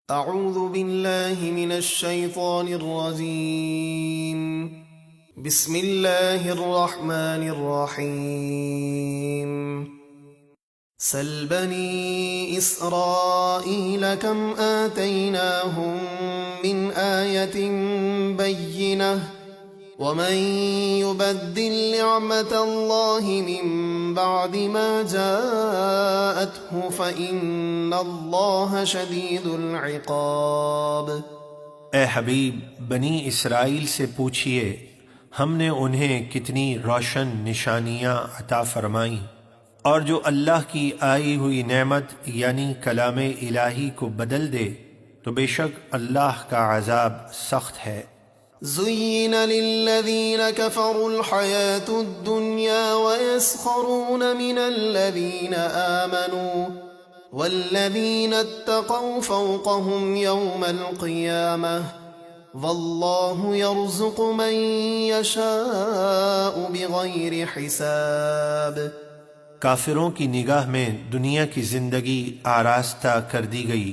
اعوذ باللہ من الشیطان الرجیم بسم اللہ الرحمن الرحیم سل بنی اسرائیل کم آتیناہم من آیت بینہ ومن يبدل نعمت اللہ من بعد ما جاءته فإن اللہ شدید العقاب۔ اے حبیب، بنی اسرائیل سے پوچھئے ہم نے انہیں کتنی روشن نشانیاں عطا فرمائیں، اور جو اللہ کی آئی ہوئی نعمت یعنی کلام الہی کو بدل دے تو بے شک اللہ کا عذاب سخت ہے۔ زين للذين كفروا الحياة الدنيا ويسخرون من الذين آمنوا والذين اتقوا فوقهم يوم القيامة والله يرزق من يشاء بغير حساب۔ کافروں کی نگاہ میں دنیا کی زندگی آراستہ کر دی گئی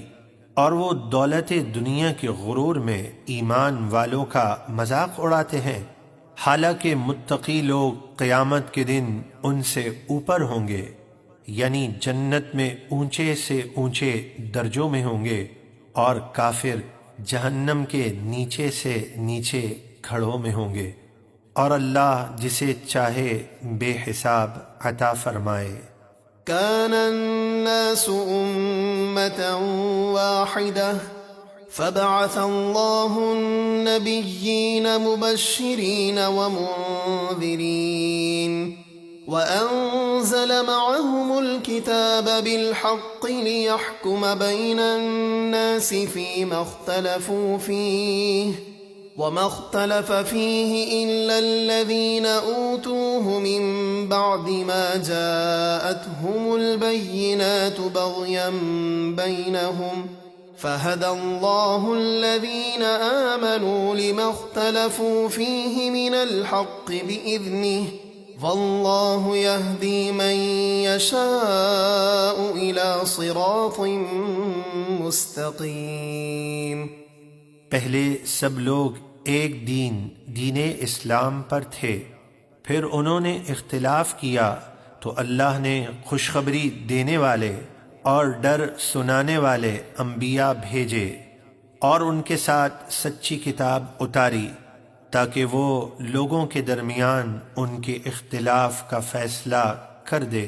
اور وہ دولت دنیا کے غرور میں ایمان والوں کا مذاق اڑاتے ہیں، حالانکہ متقی لوگ قیامت کے دن ان سے اوپر ہوں گے، یعنی جنت میں اونچے سے اونچے درجوں میں ہوں گے، اور کافر جہنم کے نیچے سے نیچے کھڑوں میں ہوں گے، اور اللہ جسے چاہے بے حساب عطا فرمائے۔ كان الناس أمة واحدة فبعث الله النبيين مبشرين ومنذرين وأنزل معهم الكتاب بالحق ليحكم بين الناس فيما اختلفوا فيه وما اختلف فيه إلا الذين أوتوه من بعد ما جاءتهم البينات بغيا بينهم فهدى الله الذين آمنوا لما اختلفوا فيه من الحق بإذنه والله يهدي من يشاء إلى صراط مستقيم۔ پہلے سب لوگ ایک دین اسلام پر تھے، پھر انہوں نے اختلاف کیا تو اللہ نے خوشخبری دینے والے اور ڈر سنانے والے انبیاء بھیجے اور ان کے ساتھ سچی کتاب اتاری تاکہ وہ لوگوں کے درمیان ان کے اختلاف کا فیصلہ کر دے،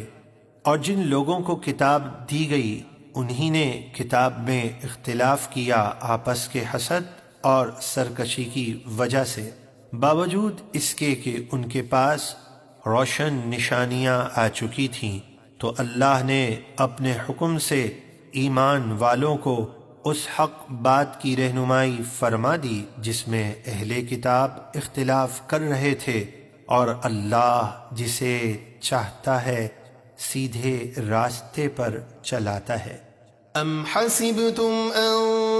اور جن لوگوں کو کتاب دی گئی انہی نے کتاب میں اختلاف کیا آپس کے حسد اور سرکشی کی وجہ سے، باوجود اس کے کہ ان کے پاس روشن نشانیاں آ چکی تھیں، تو اللہ نے اپنے حکم سے ایمان والوں کو اس حق بات کی رہنمائی فرما دی جس میں اہل کتاب اختلاف کر رہے تھے، اور اللہ جسے چاہتا ہے سیدھے راستے پر چلاتا ہے۔ ام حسبتم ان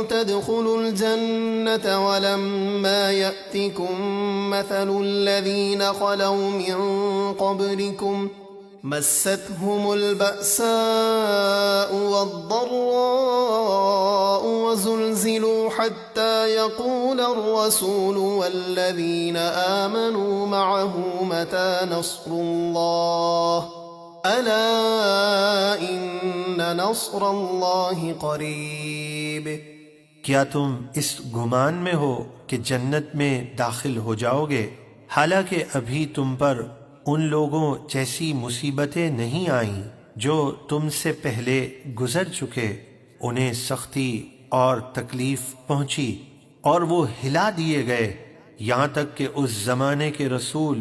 تدخلوا الجنة ولما يأتكم مثل الذين خلوا من قبلكم مستهم البأساء والضراء وزلزلوا حتى يقول الرسول والذين آمنوا معه متى نصر الله الا ان نصر اللہ قریب۔ کیا تم اس گمان میں ہو کہ جنت میں داخل ہو جاؤ گے حالانکہ ابھی تم پر ان لوگوں جیسی مصیبتیں نہیں آئیں جو تم سے پہلے گزر چکے، انہیں سختی اور تکلیف پہنچی اور وہ ہلا دیے گئے یہاں تک کہ اس زمانے کے رسول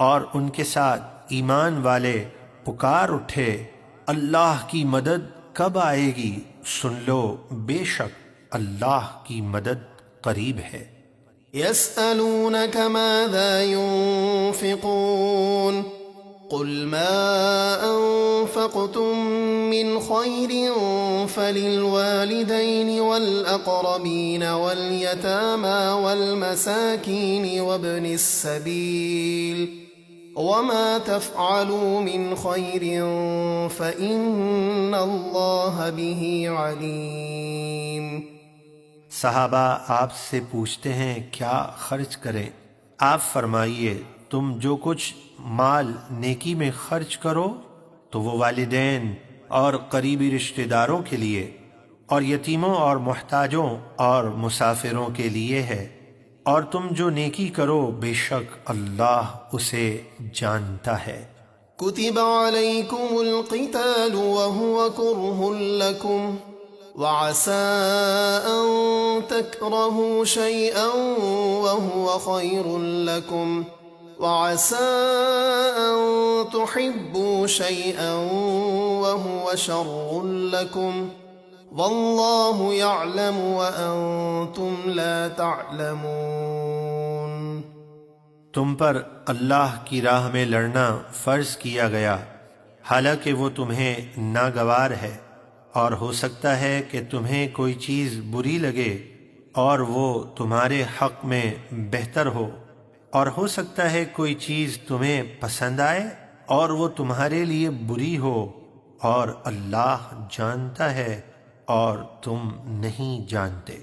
اور ان کے ساتھ ایمان والے پکار اٹھے، اللہ کی مدد کب آئے گی؟ سن لو بے شک اللہ کی مدد قریب ہے۔ يسألونك ماذا ينفقون قل ما أنفقتم من خير فللوالدين والأقربين واليتامى والمساكين وابن السبيل وما تفعلوا من خير فإن الله به عليم۔ صحابہ آپ سے پوچھتے ہیں کیا خرچ کریں؟ آپ فرمائیے تم جو کچھ مال نیکی میں خرچ کرو تو وہ والدین اور قریبی رشتہ داروں کے لیے اور یتیموں اور محتاجوں اور مسافروں کے لیے ہے، اور تم جو نیکی کرو بے شک اللہ اسے جانتا ہے۔ كتب عليكم القتال وهو كره لكم وعسى أن تكرهوا شيئا وهو خير لكم وعسى أن تحبوا شيئا وهو شر لكم والله يعلم وأنتم لا تعلمون۔ تم پر اللہ کی راہ میں لڑنا فرض کیا گیا، حالانکہ وہ تمہیں ناگوار ہے، اور ہو سکتا ہے کہ تمہیں کوئی چیز بری لگے اور وہ تمہارے حق میں بہتر ہو، اور ہو سکتا ہے کوئی چیز تمہیں پسند آئے اور وہ تمہارے لیے بری ہو، اور اللہ جانتا ہے اور تم نہیں جانتے۔